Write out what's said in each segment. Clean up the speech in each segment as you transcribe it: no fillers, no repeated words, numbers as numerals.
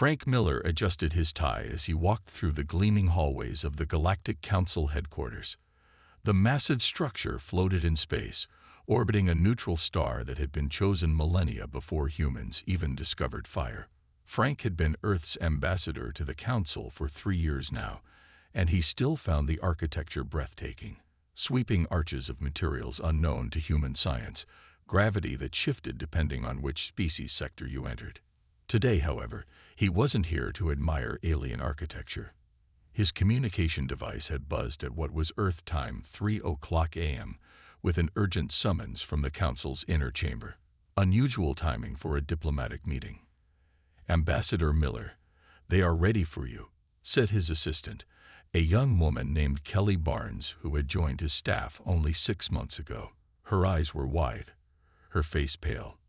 Frank Miller adjusted his tie as he walked through the gleaming hallways of the Galactic Council headquarters. The massive structure floated in space, orbiting a neutral star that had been chosen millennia before humans even discovered fire. Frank had been Earth's ambassador to the Council for 3 years now, and he still found the architecture breathtaking. Sweeping arches of materials unknown to human science, gravity that shifted depending on which species sector you entered. Today, however, he wasn't here to admire alien architecture. His communication device had buzzed at what was Earth time 3:00 a.m. with an urgent summons from the Council's inner chamber. Unusual timing for a diplomatic meeting. "Ambassador Miller, they are ready for you," said his assistant, a young woman named Kelly Barnes who had joined his staff only 6 months ago. Her eyes were wide, her face pale.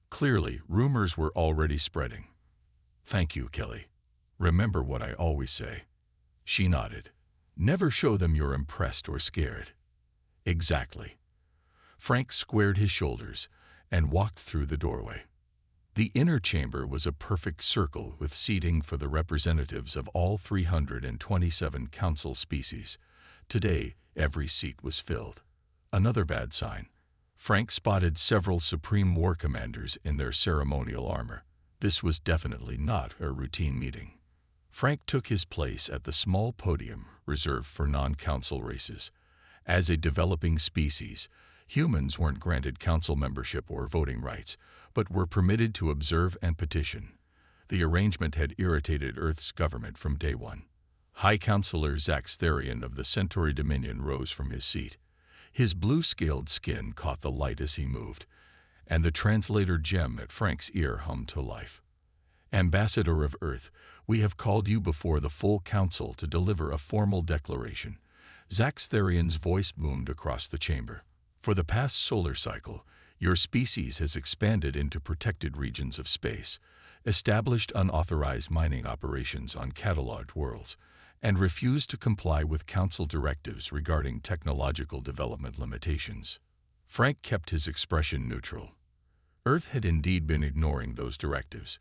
Clearly, rumors were already spreading. "Thank you, Kelly. Remember what I always say." She nodded. "Never show them you're impressed or scared." "Exactly." Frank squared his shoulders and walked through the doorway. The inner chamber was a perfect circle with seating for the representatives of all 327 council species. Today, every seat was filled. Another bad sign. Frank spotted several Supreme War Commanders in their ceremonial armor. This was definitely not a routine meeting. Frank took his place at the small podium reserved for non-council races. As a developing species, humans weren't granted council membership or voting rights, but were permitted to observe and petition. The arrangement had irritated Earth's government from day one. High Counselor Zax Therian of the Centauri Dominion rose from his seat. His blue-scaled skin caught the light as he moved, and the translator gem at Frank's ear hummed to life. "Ambassador of Earth, we have called you before the full council to deliver a formal declaration." Zax Therian's voice boomed across the chamber. "For the past solar cycle, your species has expanded into protected regions of space, established unauthorized mining operations on cataloged worlds, and refused to comply with council directives regarding technological development limitations." Frank kept his expression neutral. Earth had indeed been ignoring those directives,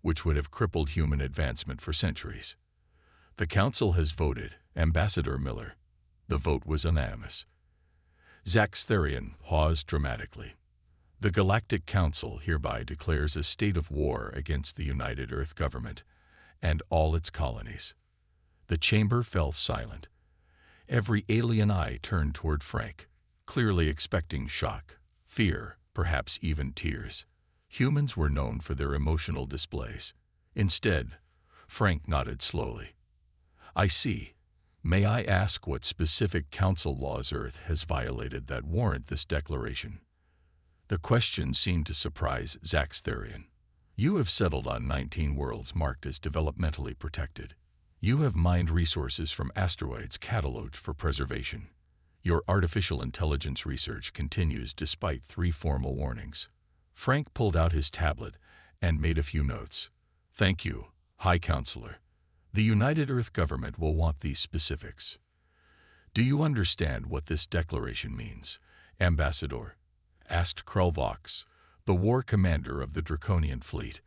which would have crippled human advancement for centuries. "The Council has voted, Ambassador Miller." The vote was unanimous. Zax Therian paused dramatically. "The Galactic Council hereby declares a state of war against the United Earth Government and all its colonies." The chamber fell silent. Every alien eye turned toward Frank, clearly expecting shock, fear, perhaps even tears. Humans were known for their emotional displays. Instead, Frank nodded slowly. "I see. May I ask what specific council laws Earth has violated that warrant this declaration?" The question seemed to surprise Zax Therian. "You have settled on 19 worlds marked as developmentally protected. You have mined resources from asteroids cataloged for preservation. Your artificial intelligence research continues despite 3 formal warnings." Frank pulled out his tablet and made a few notes. "Thank you, High Counselor. The United Earth Government will want these specifics." "Do you understand what this declaration means, Ambassador?" asked Krulvox, the war commander of the Draconian fleet.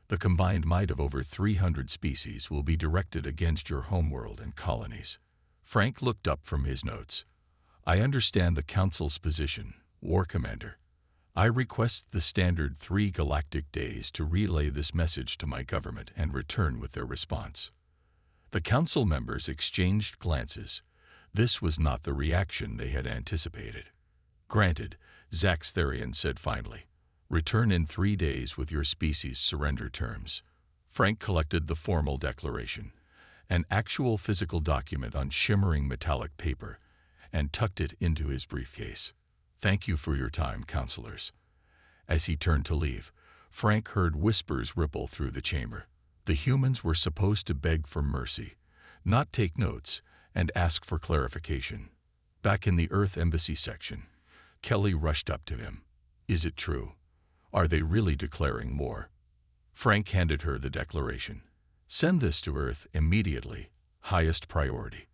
"The combined might of over 300 species will be directed against your homeworld and colonies." Frank looked up from his notes. "I understand the Council's position, War Commander. I request the standard 3 galactic days to relay this message to my government and return with their response." The council members exchanged glances. This was not the reaction they had anticipated. "Granted," Zax Therian said finally. "Return in 3 days with your species' surrender terms." Frank collected the formal declaration, an actual physical document on shimmering metallic paper, and tucked it into his briefcase. "Thank you for your time, counselors." As he turned to leave, Frank heard whispers ripple through the chamber. The humans were supposed to beg for mercy, not take notes, and ask for clarification. Back in the Earth Embassy section, Kelly rushed up to him. "Is it true? Are they really declaring war?" Frank handed her the declaration. "Send this to Earth immediately, highest priority.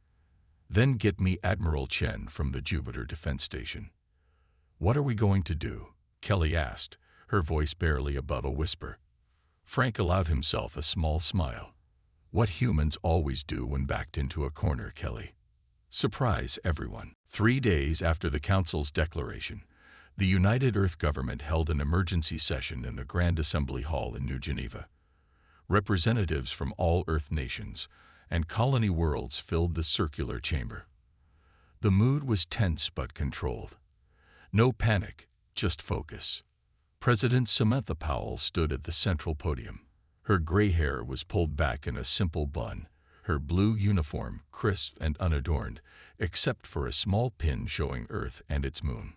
Then get me Admiral Chen from the Jupiter Defense Station." "What are we going to do?" Kelly asked, her voice barely above a whisper. Frank allowed himself a small smile. What humans always do when backed into a corner, Kelly. Surprise everyone. 3 days after the Council's declaration, the United Earth government held an emergency session in the Grand Assembly Hall in New Geneva. Representatives from all Earth nations and colony worlds filled the circular chamber. The mood was tense but controlled. No panic, just focus. President Samantha Powell stood at the central podium. Her gray hair was pulled back in a simple bun, her blue uniform crisp and unadorned, except for a small pin showing Earth and its moon.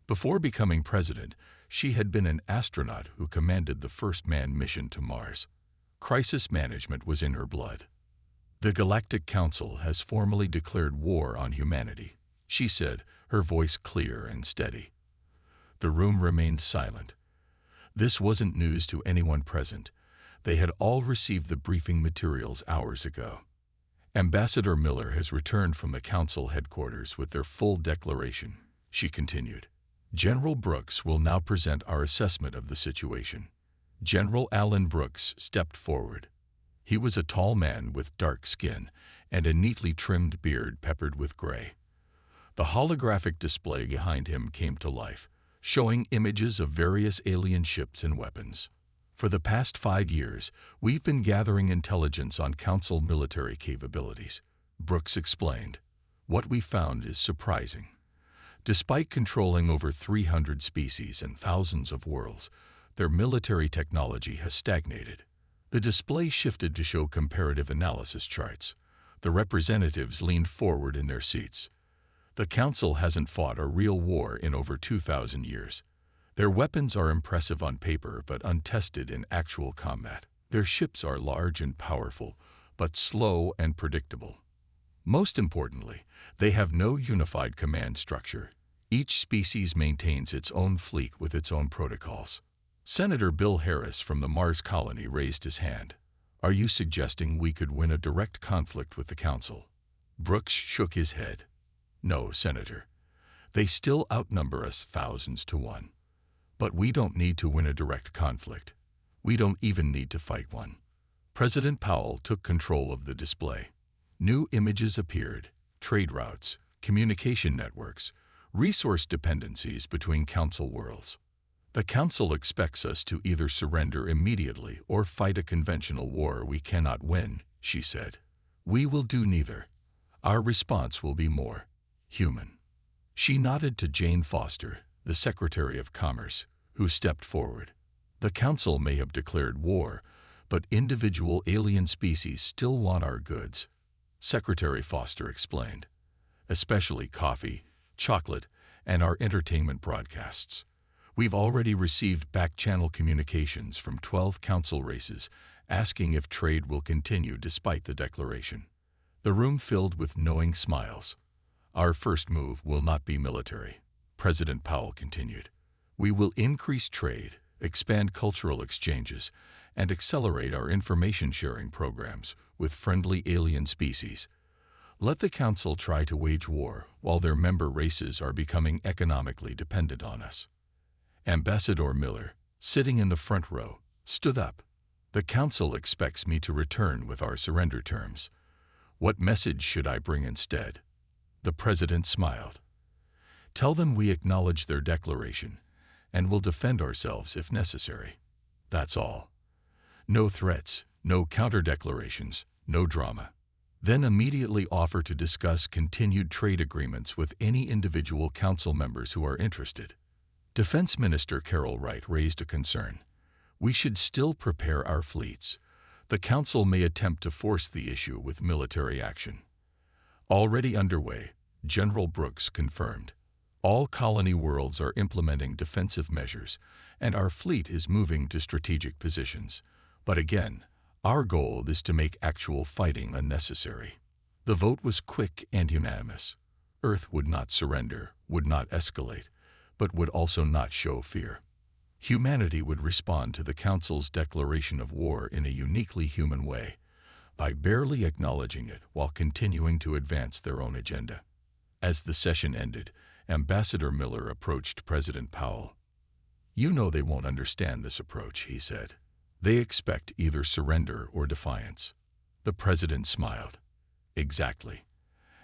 Before becoming president, she had been an astronaut who commanded the first manned mission to Mars. Crisis management was in her blood. The Galactic Council has formally declared war on humanity, she said, her voice clear and steady. The room remained silent. This wasn't news to anyone present. They had all received the briefing materials hours ago. Ambassador Miller has returned from the Council headquarters with their full declaration, she continued. General Brooks will now present our assessment of the situation. General Alan Brooks stepped forward. He was a tall man with dark skin and a neatly trimmed beard peppered with gray. The holographic display behind him came to life, showing images of various alien ships and weapons. For the past 5 years, we've been gathering intelligence on Council military capabilities, Brooks explained. What we found is surprising. Despite controlling over 300 species and thousands of worlds, their military technology has stagnated. The display shifted to show comparative analysis charts. The representatives leaned forward in their seats. The Council hasn't fought a real war in over 2,000 years. Their weapons are impressive on paper but untested in actual combat. Their ships are large and powerful, but slow and predictable. Most importantly, they have no unified command structure. Each species maintains its own fleet with its own protocols. Senator Bill Harris from the Mars colony raised his hand. Are you suggesting we could win a direct conflict with the Council? Brooks shook his head. No, Senator. They still outnumber us thousands to one. But we don't need to win a direct conflict. We don't even need to fight one. President Powell took control of the display. New images appeared, trade routes, communication networks, resource dependencies between Council worlds. The Council expects us to either surrender immediately or fight a conventional war we cannot win, she said. We will do neither. Our response will be more human. She nodded to Jane Foster, the Secretary of Commerce, who stepped forward. The Council may have declared war, but individual alien species still want our goods, Secretary Foster explained, especially coffee, chocolate, and our entertainment broadcasts. We've already received back-channel communications from 12 Council races asking if trade will continue despite the declaration. The room filled with knowing smiles. Our first move will not be military, President Powell continued. We will increase trade, expand cultural exchanges, and accelerate our information-sharing programs with friendly alien species. Let the Council try to wage war while their member races are becoming economically dependent on us. Ambassador Miller, sitting in the front row, stood up. The Council expects me to return with our surrender terms. What message should I bring instead? The President smiled. Tell them we acknowledge their declaration and will defend ourselves if necessary. That's all. No threats, no counter-declarations, no drama. Then immediately offer to discuss continued trade agreements with any individual Council members who are interested. Defense Minister Carol Wright raised a concern. We should still prepare our fleets. The Council may attempt to force the issue with military action. Already underway, General Brooks confirmed. All colony worlds are implementing defensive measures, and our fleet is moving to strategic positions. But again, our goal is to make actual fighting unnecessary. The vote was quick and unanimous. Earth would not surrender, would not escalate, but would also not show fear. Humanity would respond to the Council's declaration of war in a uniquely human way, by barely acknowledging it while continuing to advance their own agenda. As the session ended, Ambassador Miller approached President Powell. You know they won't understand this approach, he said. They expect either surrender or defiance. The president smiled. Exactly.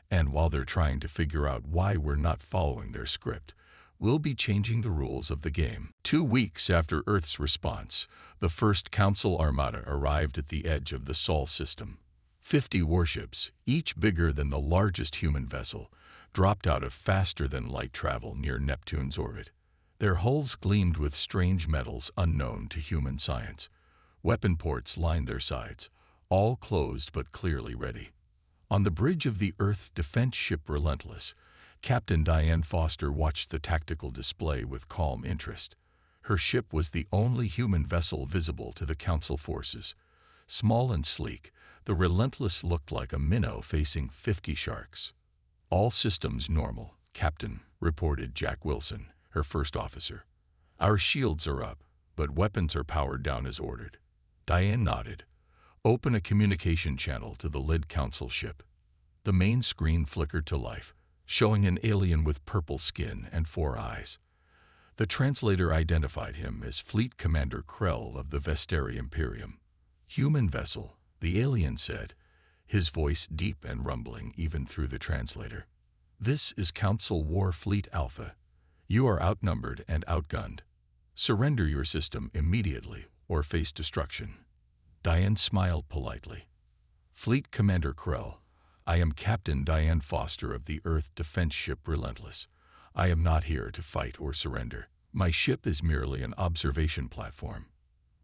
And while they're trying to figure out why we're not following their script, we'll be changing the rules of the game. 2 weeks after Earth's response, the first Council Armada arrived at the edge of the Sol system. 50 warships, each bigger than the largest human vessel, dropped out of faster-than-light travel near Neptune's orbit. Their hulls gleamed with strange metals unknown to human science. Weapon ports lined their sides, all closed but clearly ready. On the bridge of the Earth defense ship Relentless, Captain Diane Foster watched the tactical display with calm interest. Her ship was the only human vessel visible to the Council forces. Small and sleek, the Relentless looked like a minnow facing 50 sharks. "All systems normal, Captain," reported Jack Wilson, her first officer. "Our shields are up, but weapons are powered down as ordered." Diane nodded. "Open a communication channel to the Lid Council ship." The main screen flickered to life, showing an alien with purple skin and 4 eyes. The translator identified him as Fleet Commander Krell of the Vesteri Imperium. "Human vessel," the alien said, his voice deep and rumbling even through the translator. "This is Council War Fleet Alpha. You are outnumbered and outgunned. Surrender your system immediately or face destruction." Diane smiled politely. "Fleet Commander Krell, I am Captain Diane Foster of the Earth defense ship Relentless. I am not here to fight or surrender. My ship is merely an observation platform."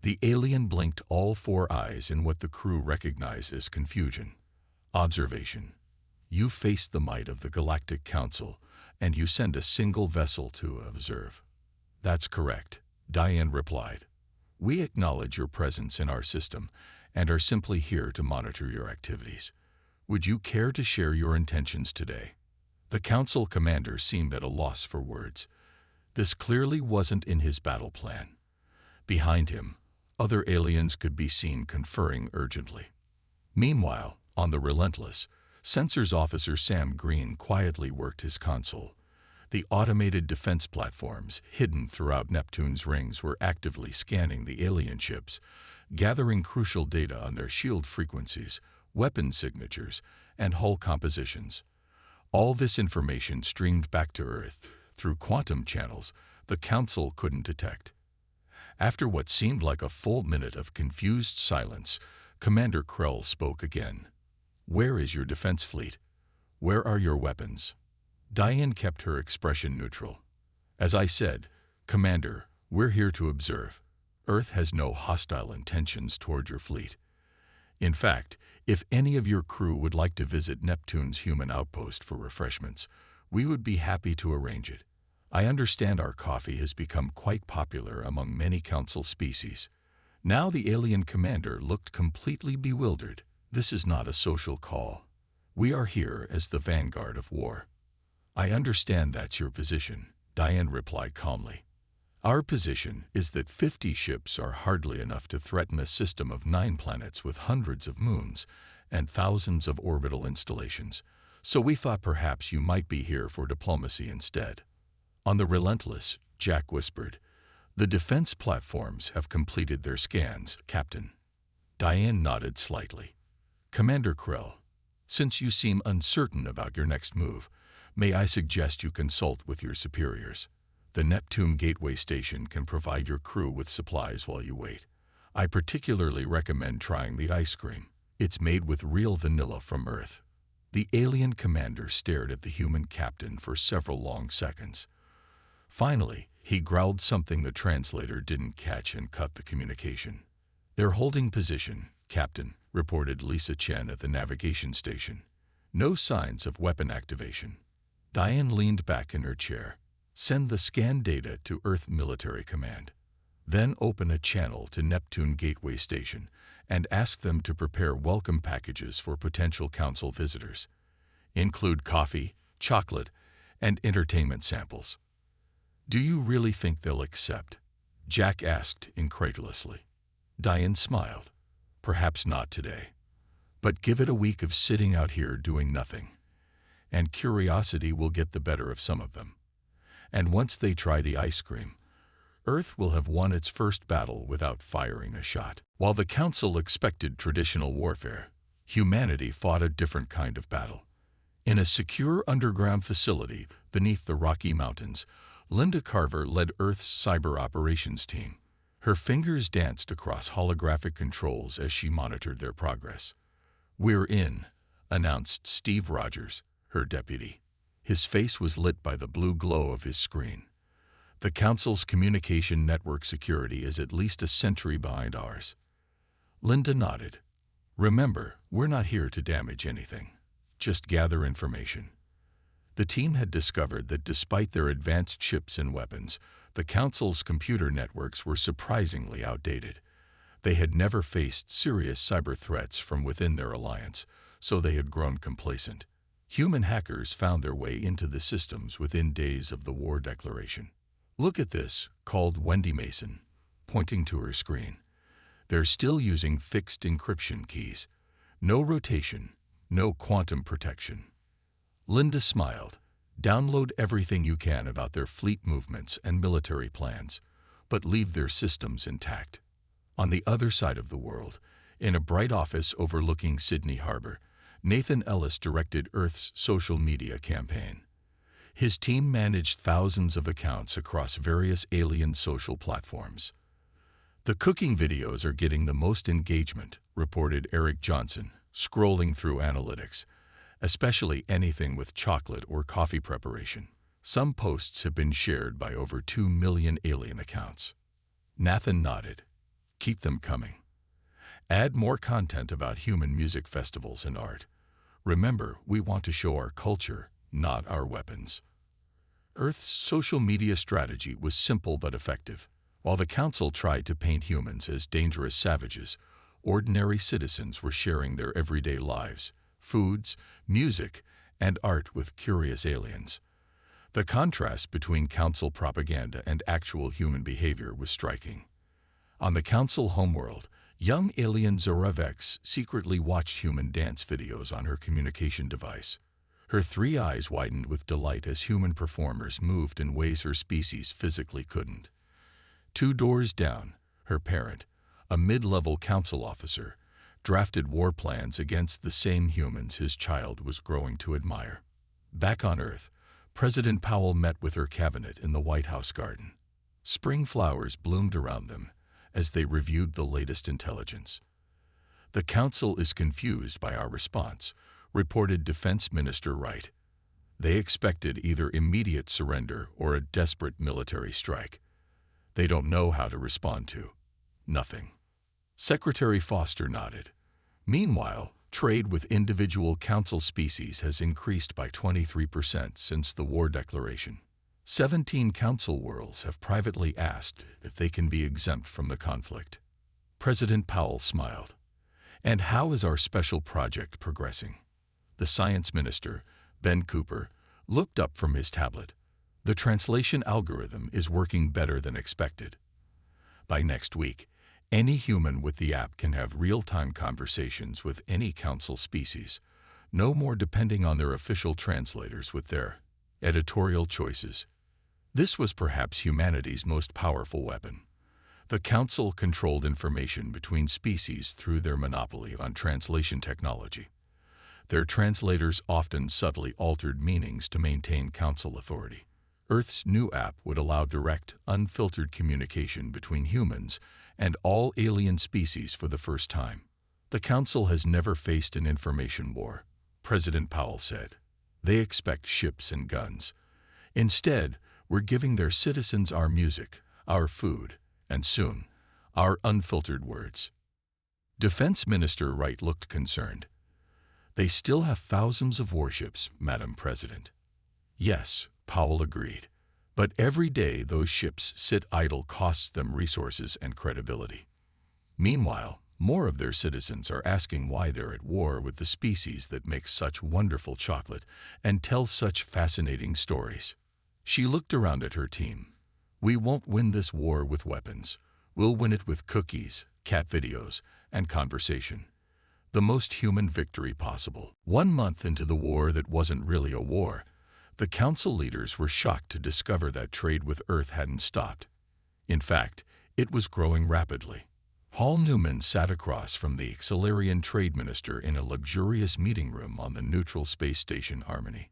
The alien blinked all 4 eyes in what the crew recognized as confusion. "Observation. You face the might of the Galactic Council, and you send a single vessel to observe." "That's correct," Diane replied. "We acknowledge your presence in our system and are simply here to monitor your activities. Would you care to share your intentions today?" The Council commander seemed at a loss for words. This clearly wasn't in his battle plan. Behind him, other aliens could be seen conferring urgently. Meanwhile, on the Relentless, Sensors Officer Sam Green quietly worked his console. The automated defense platforms, hidden throughout Neptune's rings, were actively scanning the alien ships, gathering crucial data on their shield frequencies, weapon signatures, and hull compositions. All this information streamed back to Earth through quantum channels the Council couldn't detect. After what seemed like a full minute of confused silence, Commander Krell spoke again. "Where is your defense fleet? Where are your weapons?" Diane kept her expression neutral. "As I said, Commander, we're here to observe. Earth has no hostile intentions toward your fleet. In fact, if any of your crew would like to visit Neptune's human outpost for refreshments, we would be happy to arrange it. I understand our coffee has become quite popular among many Council species." Now the alien commander looked completely bewildered. "This is not a social call. We are here as the vanguard of war." "I understand that's your position," Diane replied calmly. "Our position is that 50 ships are hardly enough to threaten a system of 9 planets with hundreds of moons and thousands of orbital installations, so we thought perhaps you might be here for diplomacy instead." On the Relentless, Jack whispered, "The defense platforms have completed their scans, Captain." Diane nodded slightly. "Commander Krell, since you seem uncertain about your next move, may I suggest you consult with your superiors? The Neptune Gateway Station can provide your crew with supplies while you wait. I particularly recommend trying the ice cream. It's made with real vanilla from Earth." The alien commander stared at the human captain for several long seconds. Finally, he growled something the translator didn't catch and cut the communication. "They're holding position, Captain," reported Lisa Chen at the navigation station. "No signs of weapon activation." Diane leaned back in her chair. "Send the scan data to Earth Military Command. Then open a channel to Neptune Gateway Station and ask them to prepare welcome packages for potential Council visitors. Include coffee, chocolate, and entertainment samples." "Do you really think they'll accept?" Jack asked incredulously. Diane smiled. "Perhaps not today. But give it a week of sitting out here doing nothing, and curiosity will get the better of some of them. And once they try the ice cream, Earth will have won its first battle without firing a shot." While the Council expected traditional warfare, humanity fought a different kind of battle. In a secure underground facility beneath the Rocky Mountains, Linda Carver led Earth's cyber operations team. Her fingers danced across holographic controls as she monitored their progress. "We're in," announced Steve Rogers, her deputy. His face was lit by the blue glow of his screen. "The Council's communication network security is at least a century behind ours." Linda nodded. "Remember, we're not here to damage anything. Just gather information." The team had discovered that despite their advanced ships and weapons, the Council's computer networks were surprisingly outdated. They had never faced serious cyber threats from within their alliance, so they had grown complacent. Human hackers found their way into the systems within days of the war declaration. "Look at this," called Wendy Mason, pointing to her screen. "They're still using fixed encryption keys. No rotation, no quantum protection." Linda smiled. "Download everything you can about their fleet movements and military plans, but leave their systems intact." On the other side of the world, in a bright office overlooking Sydney Harbor, Nathan Ellis directed Earth's social media campaign. His team managed thousands of accounts across various alien social platforms. "The cooking videos are getting the most engagement," reported Eric Johnson, scrolling through analytics, "especially anything with chocolate or coffee preparation. Some posts have been shared by over 2 million alien accounts." Nathan nodded. "Keep them coming. Add more content about human music festivals and art. Remember, we want to show our culture, not our weapons." Earth's social media strategy was simple but effective. While the Council tried to paint humans as dangerous savages, ordinary citizens were sharing their everyday lives, foods, music, and art with curious aliens. The contrast between Council propaganda and actual human behavior was striking. On the Council homeworld, young alien Zoravex secretly watched human dance videos on her communication device. Her 3 eyes widened with delight as human performers moved in ways her species physically couldn't. 2 doors down, her parent, a mid-level Council officer, drafted war plans against the same humans his child was growing to admire. Back on Earth, President Powell met with her cabinet in the White House garden. Spring flowers bloomed around them as they reviewed the latest intelligence. "The Council is confused by our response," reported Defense Minister Wright. "They expected either immediate surrender or a desperate military strike. They don't know how to respond to nothing." Secretary Foster nodded. "Meanwhile, trade with individual Council species has increased by 23% since the war declaration. 17 Council worlds have privately asked if they can be exempt from the conflict." President Powell smiled. "And how is our special project progressing?" The Science Minister, Ben Cooper, looked up from his tablet. "The translation algorithm is working better than expected. By next week, any human with the app can have real-time conversations with any Council species, no more depending on their official translators with their editorial choices." This was perhaps humanity's most powerful weapon. The Council controlled information between species through their monopoly on translation technology. Their translators often subtly altered meanings to maintain Council authority. Earth's new app would allow direct, unfiltered communication between humans and all alien species for the first time. "The Council has never faced an information war," President Powell said. "They expect ships and guns. Instead, we're giving their citizens our music, our food, and soon, our unfiltered words." Defense Minister Wright looked concerned. "They still have thousands of warships, Madam President." "Yes," Powell agreed. "But every day those ships sit idle costs them resources and credibility. Meanwhile, more of their citizens are asking why they're at war with the species that makes such wonderful chocolate and tells such fascinating stories." She looked around at her team. "We won't win this war with weapons. We'll win it with cookies, cat videos, and conversation. The most human victory possible." 1 month into the war that wasn't really a war, the Council leaders were shocked to discover that trade with Earth hadn't stopped. In fact, it was growing rapidly. Paul Newman sat across from the Xilarian trade minister in a luxurious meeting room on the neutral space station Harmony.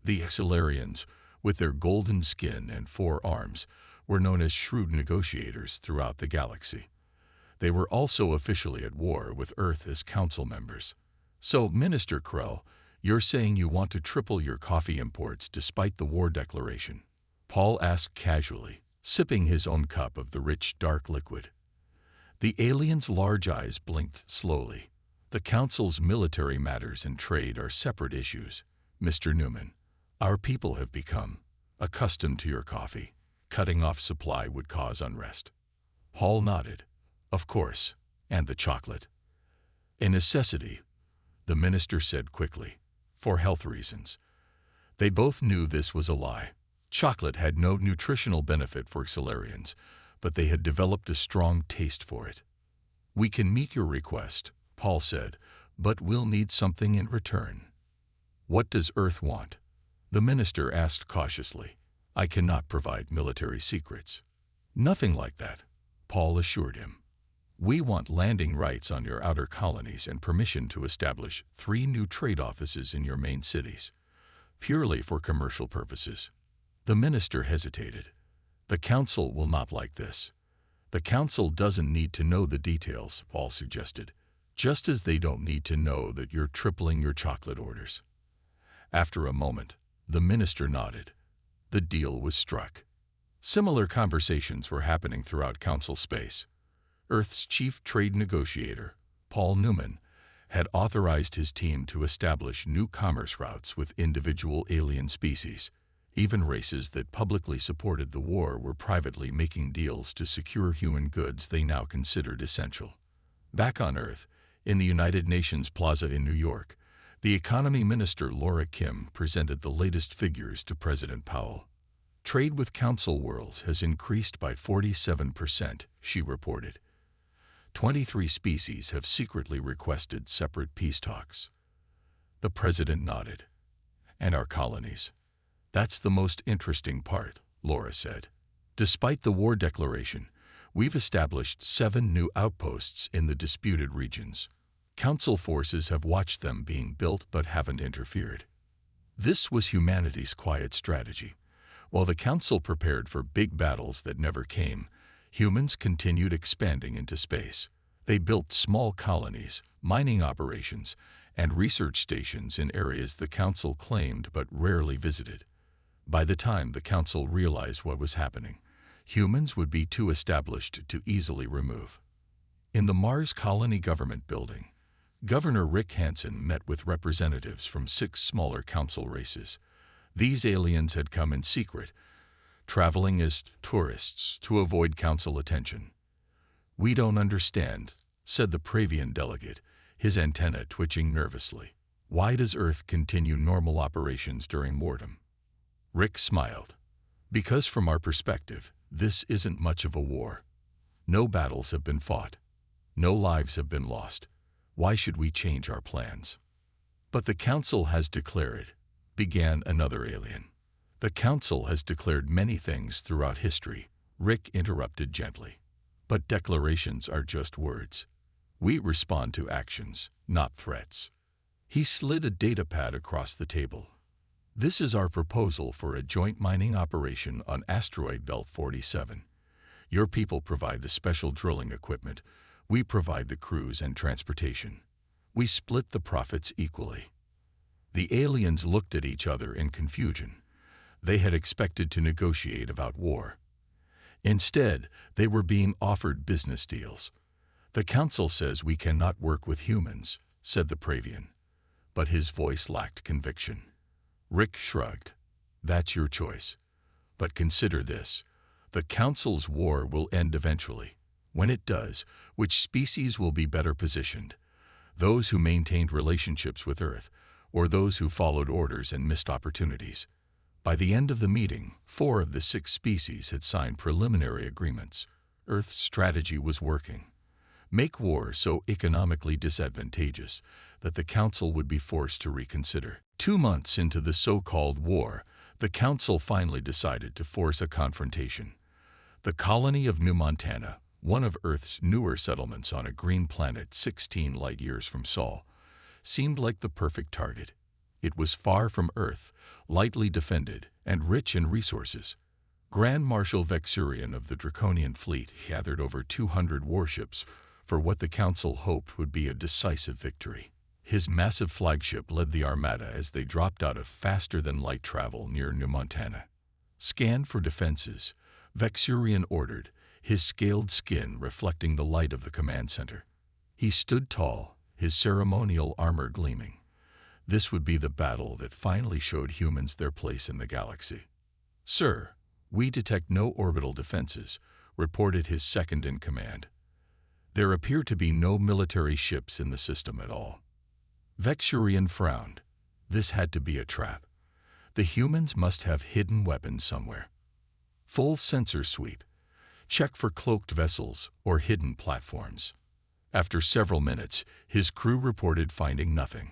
The Xilarians, with their golden skin and 4 arms, were known as shrewd negotiators throughout the galaxy. They were also officially at war with Earth as council members. "So, Minister Krell, you're saying you want to triple your coffee imports despite the war declaration?" Paul asked casually, sipping his own cup of the rich, dark liquid. The alien's large eyes blinked slowly. "The Council's military matters and trade are separate issues, Mr. Newman. Our people have become accustomed to your coffee. Cutting off supply would cause unrest." Paul nodded. "Of course, and the chocolate." "A necessity," the minister said quickly, "for health reasons." They both knew this was a lie. Chocolate had no nutritional benefit for Xilarians, but they had developed a strong taste for it. "We can meet your request," Paul said, "but we'll need something in return." "What does Earth want?" the minister asked cautiously. "I cannot provide military secrets." "Nothing like that," Paul assured him. "We want landing rights on your outer colonies and permission to establish 3 new trade offices in your main cities, purely for commercial purposes." The minister hesitated. "The Council will not like this." "The Council doesn't need to know the details," Paul suggested, "just as they don't need to know that you're tripling your chocolate orders." After a moment, the minister nodded. The deal was struck. Similar conversations were happening throughout Council space. Earth's chief trade negotiator, Paul Newman, had authorized his team to establish new commerce routes with individual alien species. Even races that publicly supported the war were privately making deals to secure human goods they now considered essential. Back on Earth, in the United Nations Plaza in New York, the economy minister Laura Kim presented the latest figures to President Powell. "Trade with Council worlds has increased by 47%, she reported. 23 species have secretly requested separate peace talks." The president nodded. "And our colonies? That's the most interesting part," Laura said. "Despite the war declaration, we've established 7 new outposts in the disputed regions. Council forces have watched them being built but haven't interfered." This was humanity's quiet strategy. While the Council prepared for big battles that never came, humans continued expanding into space. They built small colonies, mining operations, and research stations in areas the Council claimed but rarely visited. By the time the Council realized what was happening, humans would be too established to easily remove. In the Mars Colony Government Building, Governor Rick Hansen met with representatives from 6 smaller council races. These aliens had come in secret, traveling as tourists to avoid council attention. "We don't understand," said the Pravian delegate, his antenna twitching nervously. "Why does Earth continue normal operations during wartime?" Rick smiled. "Because from our perspective, this isn't much of a war. No battles have been fought. No lives have been lost. Why should we change our plans?" "But the Council has declared," began another alien. "The Council has declared many things throughout history," Rick interrupted gently. "But declarations are just words. We respond to actions, not threats." He slid a datapad across the table. "This is our proposal for a joint mining operation on asteroid belt 47. Your people provide the special drilling equipment. We provide the crews and transportation. We split the profits equally." The aliens looked at each other in confusion. They had expected to negotiate about war. Instead, they were being offered business deals. "The Council says we cannot work with humans," said the Pravian. But his voice lacked conviction. Rick shrugged. "That's your choice. But consider this. The Council's war will end eventually. When it does, which species will be better positioned? Those who maintained relationships with Earth, or those who followed orders and missed opportunities? By the end of the meeting, 4 of the 6 species had signed preliminary agreements. Earth's strategy was working. Make war so economically disadvantageous that the Council would be forced to reconsider. 2 months into the so-called war, the Council finally decided to force a confrontation. The colony of New Montana, one of Earth's newer settlements on a green planet 16 light-years from Sol, seemed like the perfect target. It was far from Earth, lightly defended, and rich in resources. Grand Marshal Vexurian of the Draconian Fleet gathered over 200 warships for what the Council hoped would be a decisive victory. His massive flagship led the Armada as they dropped out of faster-than-light travel near New Montana. Scan for defenses, Vexurian ordered, his scaled skin reflecting the light of the command center. He stood tall, his ceremonial armor gleaming. This would be the battle that finally showed humans their place in the galaxy. "Sir, we detect no orbital defenses," reported his second-in-command. "There appear to be no military ships in the system at all." Vexurian frowned. This had to be a trap. The humans must have hidden weapons somewhere. Full sensor sweep. Check for cloaked vessels or hidden platforms. After several minutes, his crew reported finding nothing.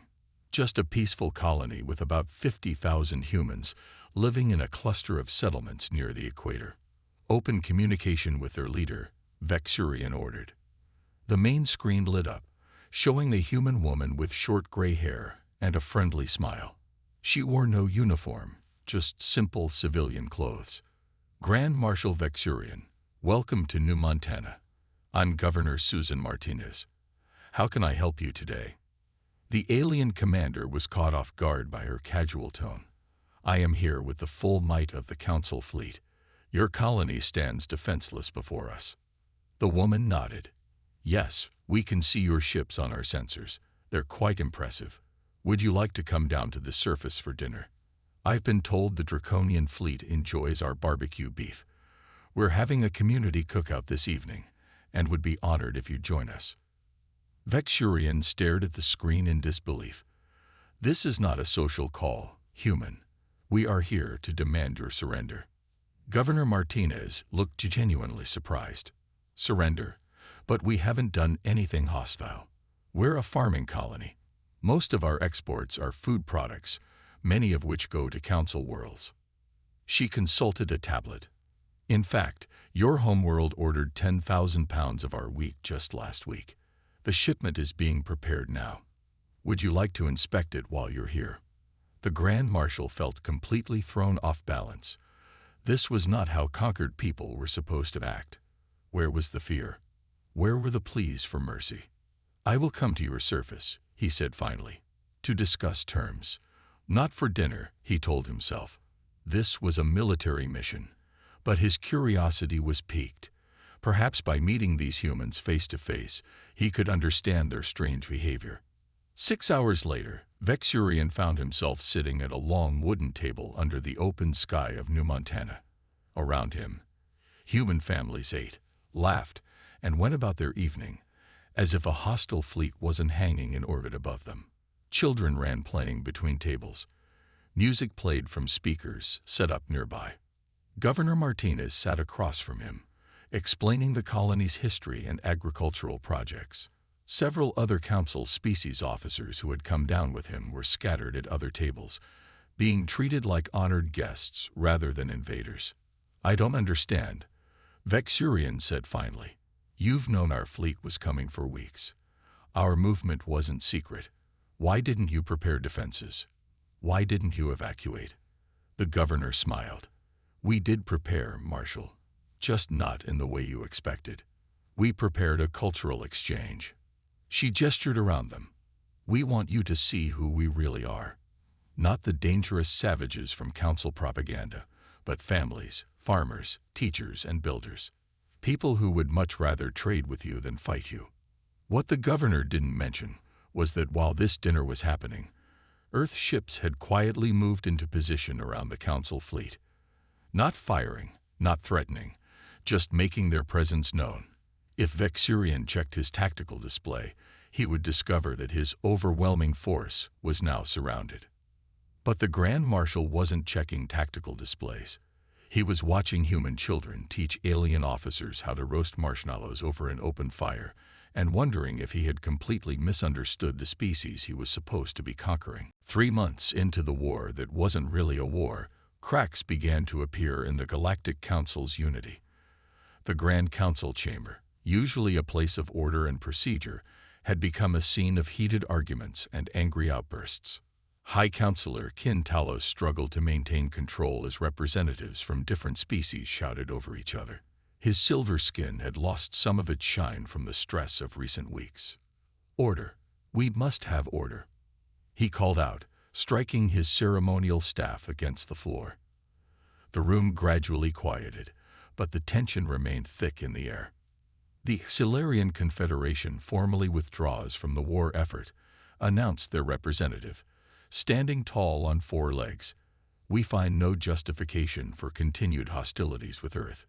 Just a peaceful colony with about 50,000 humans living in a cluster of settlements near the equator. "Open communication with their leader," Vexurian ordered. The main screen lit up, showing the human woman with short gray hair and a friendly smile. She wore no uniform, just simple civilian clothes. "Grand Marshal Vexurian, welcome to New Montana. I'm Governor Susan Martinez. How can I help you today?" The alien commander was caught off guard by her casual tone. "I am here with the full might of the Council fleet. Your colony stands defenseless before us." The woman nodded. "Yes, we can see your ships on our sensors. They're quite impressive. Would you like to come down to the surface for dinner? I've been told the Draconian fleet enjoys our barbecue beef. We're having a community cookout this evening, and would be honored if you'd join us." Vexurian stared at the screen in disbelief. "This is not a social call, human. We are here to demand your surrender." Governor Martinez looked genuinely surprised. "Surrender? But we haven't done anything hostile. We're a farming colony. Most of our exports are food products, many of which go to Council worlds." She consulted a tablet. "In fact, your homeworld ordered 10,000 pounds of our wheat just last week. The shipment is being prepared now. Would you like to inspect it while you're here?" The Grand Marshal felt completely thrown off balance. This was not how conquered people were supposed to act. Where was the fear? Where were the pleas for mercy? "I will come to your surface," he said finally, "to discuss terms. Not for dinner," he told himself. This was a military mission, but his curiosity was piqued. Perhaps by meeting these humans face to face, he could understand their strange behavior. 6 hours later, Vexurian found himself sitting at a long wooden table under the open sky of New Montana. Around him, human families ate, laughed, and went about their evening, as if a hostile fleet wasn't hanging in orbit above them. Children ran playing between tables. Music played from speakers set up nearby. Governor Martinez sat across from him, explaining the colony's history and agricultural projects. Several other Council species officers who had come down with him were scattered at other tables, being treated like honored guests rather than invaders. "I don't understand," Vexurian said finally. "You've known our fleet was coming for weeks. Our movement wasn't secret. Why didn't you prepare defenses? Why didn't you evacuate?" The governor smiled. "We did prepare, Marshal. Just not in the way you expected. We prepared a cultural exchange." She gestured around them. "We want you to see who we really are. Not the dangerous savages from Council propaganda, but families, farmers, teachers, and builders. People who would much rather trade with you than fight you." What the governor didn't mention was that while this dinner was happening, Earth ships had quietly moved into position around the Council fleet. Not firing, not threatening, just making their presence known. If Vexurian checked his tactical display, he would discover that his overwhelming force was now surrounded. But the Grand Marshal wasn't checking tactical displays. He was watching human children teach alien officers how to roast marshmallows over an open fire, and wondering if he had completely misunderstood the species he was supposed to be conquering. 3 months into the war that wasn't really a war, cracks began to appear in the Galactic Council's unity. The Grand Council chamber, usually a place of order and procedure, had become a scene of heated arguments and angry outbursts. High Counselor Kin Talos struggled to maintain control as representatives from different species shouted over each other. His silver skin had lost some of its shine from the stress of recent weeks. "Order. We must have order," he called out, striking his ceremonial staff against the floor. The room gradually quieted, but the tension remained thick in the air. The Xilarian Confederation formally withdraws from the war effort, announced their representative, standing tall on 4 legs. "We find no justification for continued hostilities with Earth."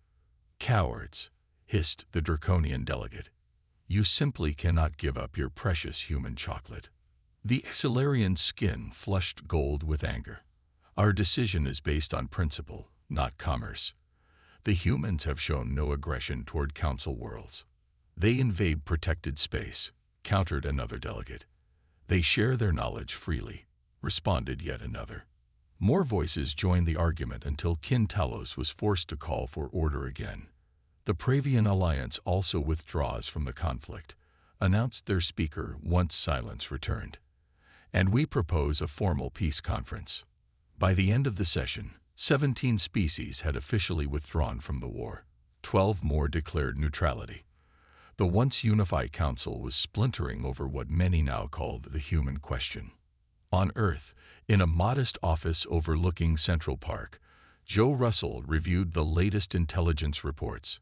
"Cowards," hissed the draconian delegate. "You simply cannot give up your precious human chocolate." The Xilarian's skin flushed gold with anger. "Our decision is based on principle, not commerce. The humans have shown no aggression toward Council worlds. They invade protected space," countered another delegate. "They share their knowledge freely," responded yet another. More voices joined the argument until Kin Talos was forced to call for order again. "The Pravian Alliance also withdraws from the conflict," announced their speaker once silence returned. "And we propose a formal peace conference." By the end of the session, 17 species had officially withdrawn from the war. 12 more declared neutrality. The once unified council was splintering over what many now called the human question. On Earth, in a modest office overlooking Central Park, Joe Russell reviewed the latest intelligence reports.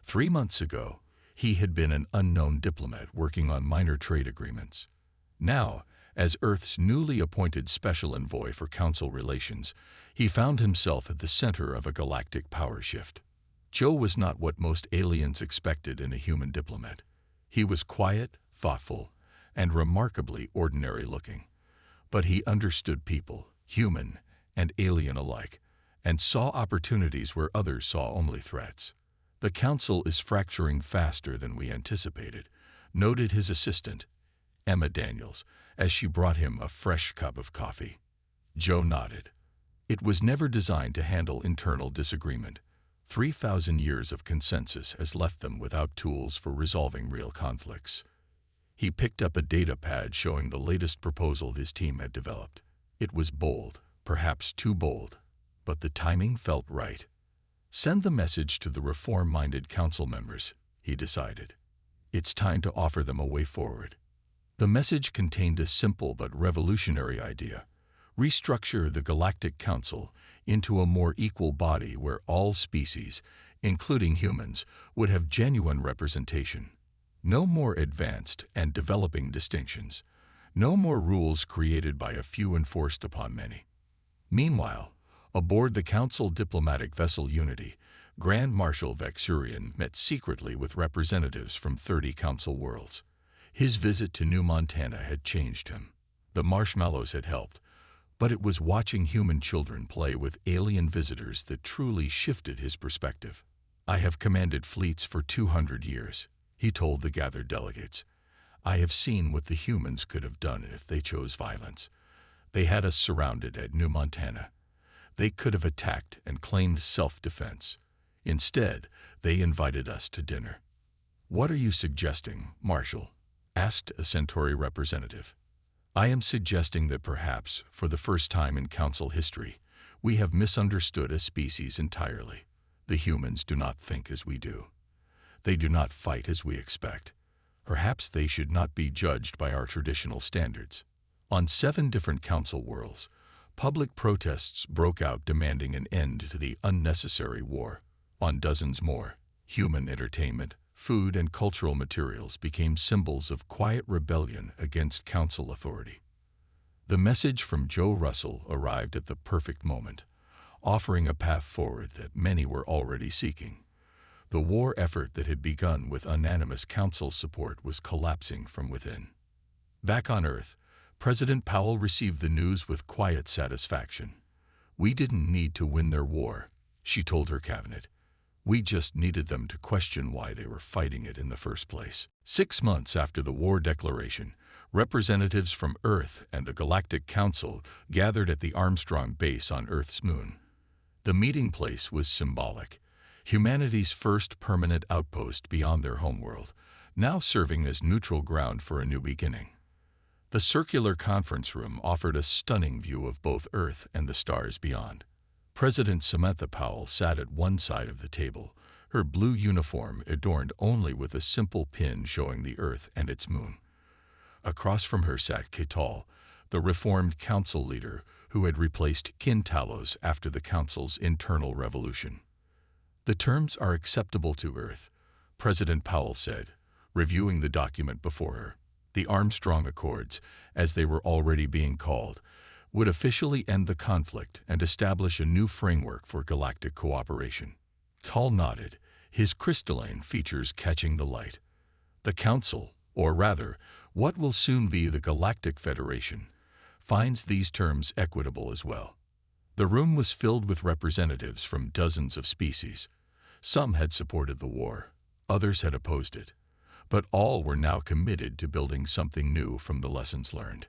3 months ago, he had been an unknown diplomat working on minor trade agreements. Now, as Earth's newly appointed special envoy for Council relations, he found himself at the center of a galactic power shift. Joe was not what most aliens expected in a human diplomat. He was quiet, thoughtful, and remarkably ordinary-looking. But he understood people, human and alien alike, and saw opportunities where others saw only threats. "The Council is fracturing faster than we anticipated," noted his assistant, Emma Daniels, as she brought him a fresh cup of coffee. Joe nodded. It was never designed to handle internal disagreement. 3,000 years of consensus has left them without tools for resolving real conflicts. He picked up a data pad showing the latest proposal his team had developed. It was bold, perhaps too bold, but the timing felt right. "Send the message to the reform-minded council members," he decided. "It's time to offer them a way forward." The message contained a simple but revolutionary idea: restructure the Galactic Council into a more equal body where all species, including humans, would have genuine representation. No more advanced and developing distinctions. No more rules created by a few enforced upon many. Meanwhile, aboard the Council diplomatic vessel Unity, Grand Marshal Vexurian met secretly with representatives from 30 Council worlds. His visit to New Montana had changed him. The marshmallows had helped, but it was watching human children play with alien visitors that truly shifted his perspective. "I have commanded fleets for 200 years, he told the gathered delegates. "I have seen what the humans could have done if they chose violence. They had us surrounded at New Montana. They could have attacked and claimed self-defense. Instead, they invited us to dinner." "What are you suggesting, Marshal?" asked a Centauri representative. "I am suggesting that perhaps, for the first time in Council history, we have misunderstood a species entirely. The humans do not think as we do. They do not fight as we expect. Perhaps they should not be judged by our traditional standards." On 7 different Council worlds, public protests broke out demanding an end to the unnecessary war. On dozens more, human entertainment, food, and cultural materials became symbols of quiet rebellion against Council authority. The message from Joe Russell arrived at the perfect moment, offering a path forward that many were already seeking. The war effort that had begun with unanimous Council support was collapsing from within. Back on Earth, President Powell received the news with quiet satisfaction. "We didn't need to win their war," she told her cabinet. "We just needed them to question why they were fighting it in the first place." 6 months after the war declaration, representatives from Earth and the Galactic Council gathered at the Armstrong base on Earth's moon. The meeting place was symbolic. humanity's first permanent outpost beyond their homeworld, now serving as neutral ground for a new beginning. The circular conference room offered a stunning view of both Earth and the stars beyond. President Samantha Powell sat at one side of the table, her blue uniform adorned only with a simple pin showing the Earth and its moon. Across from her sat Ketal, the reformed council leader who had replaced Kin Talos after the council's internal revolution. "The terms are acceptable to Earth," President Powell said, reviewing the document before her. The Armstrong Accords, as they were already being called, would officially end the conflict and establish a new framework for galactic cooperation. Tal nodded, his crystalline features catching the light. The Council, or rather, what will soon be the Galactic Federation, finds these terms equitable as well. The room was filled with representatives from dozens of species. Some had supported the war, others had opposed it, but all were now committed to building something new from the lessons learned.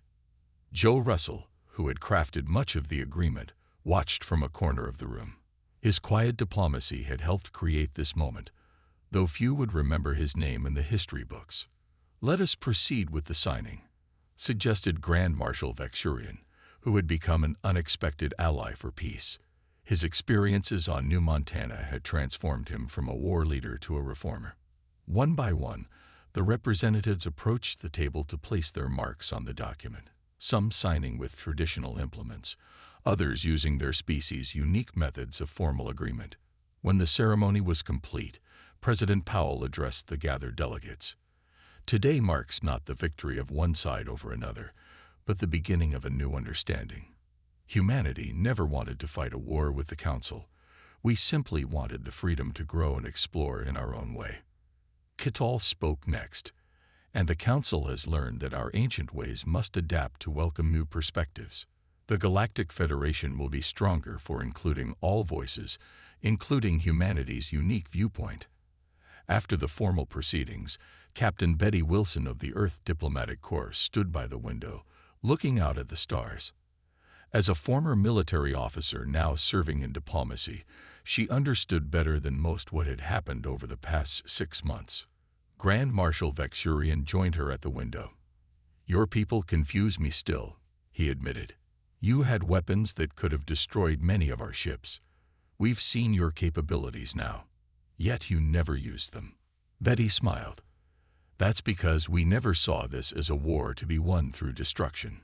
Joe Russell, who had crafted much of the agreement, watched from a corner of the room. His quiet diplomacy had helped create this moment, though few would remember his name in the history books. "Let us proceed with the signing," suggested Grand Marshal Vexurian, who had become an unexpected ally for peace. His experiences on New Montana had transformed him from a war leader to a reformer. One by one, the representatives approached the table to place their marks on the document, some signing with traditional implements, others using their species' unique methods of formal agreement. When the ceremony was complete, President Powell addressed the gathered delegates. "Today marks not the victory of one side over another, but the beginning of a new understanding. Humanity never wanted to fight a war with the Council. We simply wanted the freedom to grow and explore in our own way." Ketal spoke next, "And the Council has learned that our ancient ways must adapt to welcome new perspectives. The Galactic Federation will be stronger for including all voices, including humanity's unique viewpoint." After the formal proceedings, Captain Betty Wilson of the Earth Diplomatic Corps stood by the window, looking out at the stars. As a former military officer now serving in diplomacy, she understood better than most what had happened over the past 6 months. Grand Marshal Vexurian joined her at the window. "Your people confuse me still," he admitted. "You had weapons that could have destroyed many of our ships. We've seen your capabilities now, yet you never used them." Betty smiled. "That's because we never saw this as a war to be won through destruction.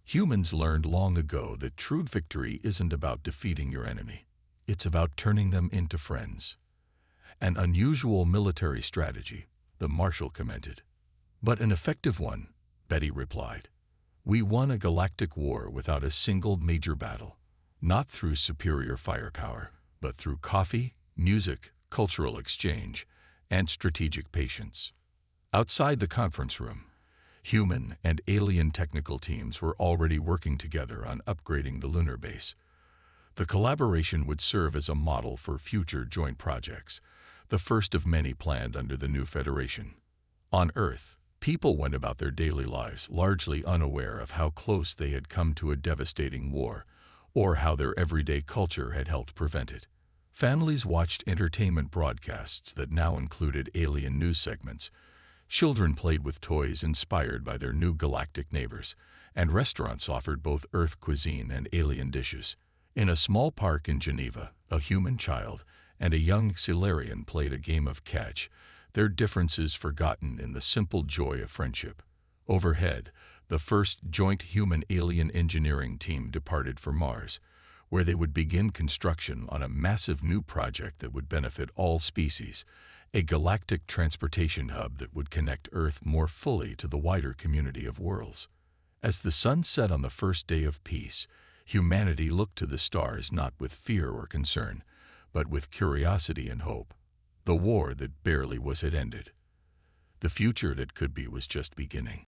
Humans learned long ago that true victory isn't about defeating your enemy. It's about turning them into friends." "An unusual military strategy," the Marshal commented. "But an effective one," Betty replied. "We won a galactic war without a single major battle, not through superior firepower, but through coffee, music, cultural exchange, and strategic patience." Outside the conference room, human and alien technical teams were already working together on upgrading the lunar base. The collaboration would serve as a model for future joint projects, the first of many planned under the new Federation. On Earth, people went about their daily lives largely unaware of how close they had come to a devastating war, or how their everyday culture had helped prevent it. Families watched entertainment broadcasts that now included alien news segments. Children played with toys inspired by their new galactic neighbors, and restaurants offered both Earth cuisine and alien dishes. In a small park in Geneva, a human child and a young Xilarian played a game of catch, their differences forgotten in the simple joy of friendship. Overhead, the first joint human-alien engineering team departed for Mars, where they would begin construction on a massive new project that would benefit all species, a galactic transportation hub that would connect Earth more fully to the wider community of worlds. As the sun set on the first day of peace, humanity looked to the stars not with fear or concern, but with curiosity and hope. The war that barely was had ended. The future that could be was just beginning.